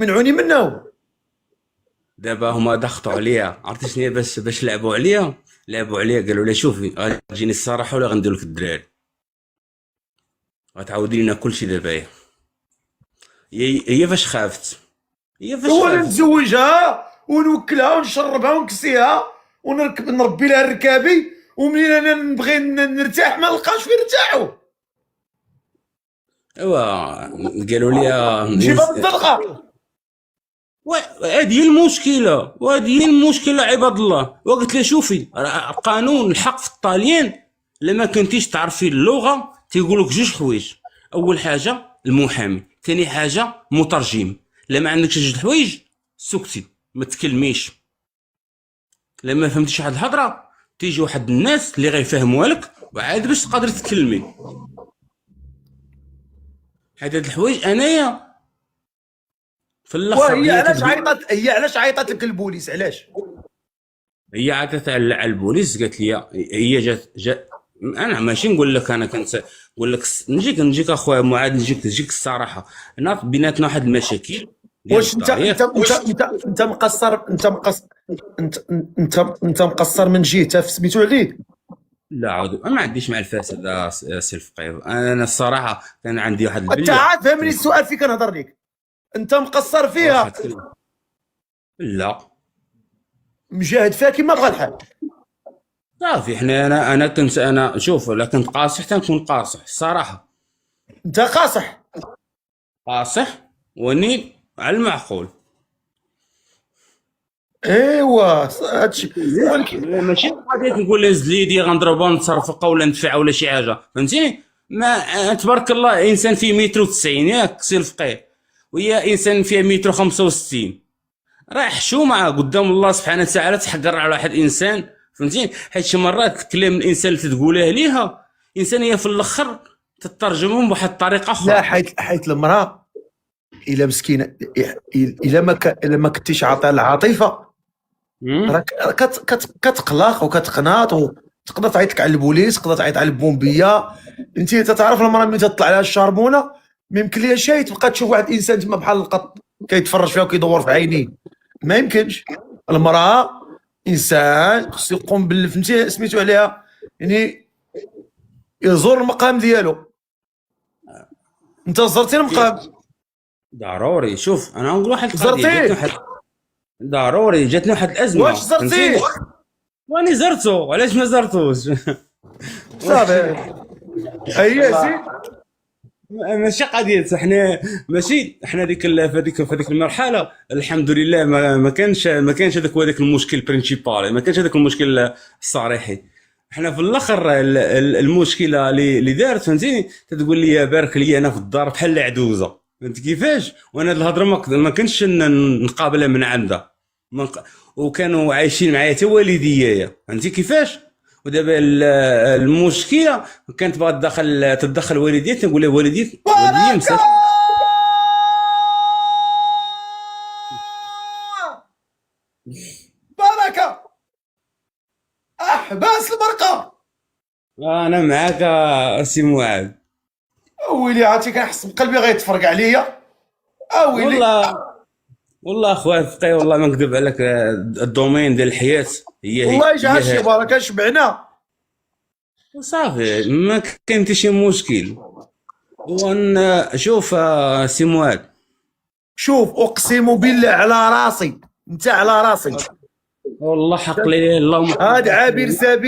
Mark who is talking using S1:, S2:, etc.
S1: منعوني منه.
S2: دابا هما ضغطوا عليا، عرفتي شنو هي؟ باش لعبوا عليا قالوا لي شوفي غتجيني الصراحه ولا غندير لك الدراري، غتعاودي لينا كلشي دابا. هي فاش خافت، هي فاش
S1: هو اللي
S2: خافت.
S1: نتزوجها ونوكلها ونشربها ونكسيها نربي لها الركابي، ومنين انا نبغي نرتاح ما نلقاش فين نرتاحوا.
S2: ايوا قالوا لي
S1: نجيبها من الطلقه.
S2: هذه هي المشكله، وهذه هي المشكله عباد الله. وقلت له شوفي راه قانون الحق في الطاليان، لما كنتيش تعرفي اللغه تيقول لك جوج حوايج. اول حاجه المحامي، ثاني حاجه مترجم. لما عندكش جوج حوايج سكتي ما تكلميش. لما فهمتيش واحد الهضره تيجي واحد الناس اللي غيفهموها لك وعاد باش تقدر تتكلمي. هاد الحوايج انايا في الاخر
S1: وهي
S2: هي
S1: علاش
S2: كتقول.
S1: عيطت، هي علاش عيطت لك البوليس؟ علاش؟
S2: هي عادت على البوليس قالت لي، هي جات انا ماشي نقول لك انا كنت نقول لك نجيك اخويا معاد، نجيك الصراحه. انا بيناتنا واحد المشاكل ديال
S1: واش انت
S2: الضريح.
S1: انت انت انت انت مقصر، انت انت مقصر من جهته في سميتو عليه؟
S2: لا عود ما عنديش مع الفاسد سي الفقير. انا الصراحه كان عندي واحد
S1: انت
S2: البله.
S1: عاد فهمني السؤال فين كنهضر لك. انت مقصر
S2: واخا
S1: فيها،
S2: تكلم. لا
S1: مجاهد فيها كيما بغى الحال.
S2: صافي احنا انا كنت انا شوف، لا كنت قاصح تنكون قاصح الصراحه.
S1: انت قاصح.
S2: قاصح وني على المعقول.
S1: ايوا هادشي، ولكن
S2: ماشي قضيه نقول لها زد لي يدي غنضربها ونتصرفقها ولا ندفعها ولا شي حاجه، فهمتيني؟ ما تبارك الله انسان فيه متر و90 ياك سي الفقيه، وهي انسان فيها متر 65. راه حشومه قدام الله سبحانه وتعالى تحقر على واحد انسان، فهمتيني؟ حيت شي مرات كلام الانسان اللي تقولها ليها انسان هي في الاخر تترجمهم بواحد الطريقه
S1: لا،
S2: اخرى.
S1: حيت المراه الا مسكينه، الا ما كنتيش عاطيها العاطفه
S2: مم؟
S1: راك كتقلق وكتقناط، وتقدر تعيط لك على البوليس، تقدر تعيط على البومبيه. انت تعرف المراه ملي تطلع عليها الشاربونه ما يمكن ليها شيء تبقى تشوف واحد الانسان تما بحال القط كيتفرج فيها وكيدور في عينيه. ما يمكنش. المراه انسان خصو يقوم فهمتي سميتو عليها، يعني يزور المقام ديالو. انت زرتي المقام؟
S2: ضروري. شوف انا نقول واحد القضيه جاتني
S1: زرتيه؟
S2: واحد، ضروري جاتني واحد
S1: واش
S2: الازمه
S1: زرتيه؟
S2: فهمتيني. واني زرتو، علاش ما زرتوش؟
S1: صافي هي زيد.
S2: ماشي قضيه احنا، ماشي احنا في هذيك المرحله الحمد لله ما كانش هذاك المشكل برينسيبال، ما كانش هذاك المشكل الصريحي. احنا في الاخر المشكله اللي دارت فهمتيني، تقول لي يا بارك لي انا في الدار بحال العدوزه، فهمت كيفاش؟ وانا هاد الهضره ما كنتش نقابلها من عندها. وكانوا عايشين معايا حتى والديايا، فهمتي كيفاش؟ ودابا المشكله كانت بغات تدخل والديتي، نقول لها والدي
S1: بركة،
S2: مسافر.
S1: بركة، احباس البرقة.
S2: انا معاك سي معاذ.
S1: اويلي عرفتي كنحس بقلبي غيتفرق عليا. اويلي.
S2: والله والله اخويا فقيه، والله ما نكذب عليك، الدومين ديال الحياه
S1: والله جا هادشي
S2: هي
S1: بركة شبعنا.
S2: صافي ما كاين حتى شي مشكل. وان شوف سي معاذ.
S1: شوف اقسم بالله على راسي، انت على راسي.
S2: والله حق لي اللهم.
S1: هاد عابر سبيل.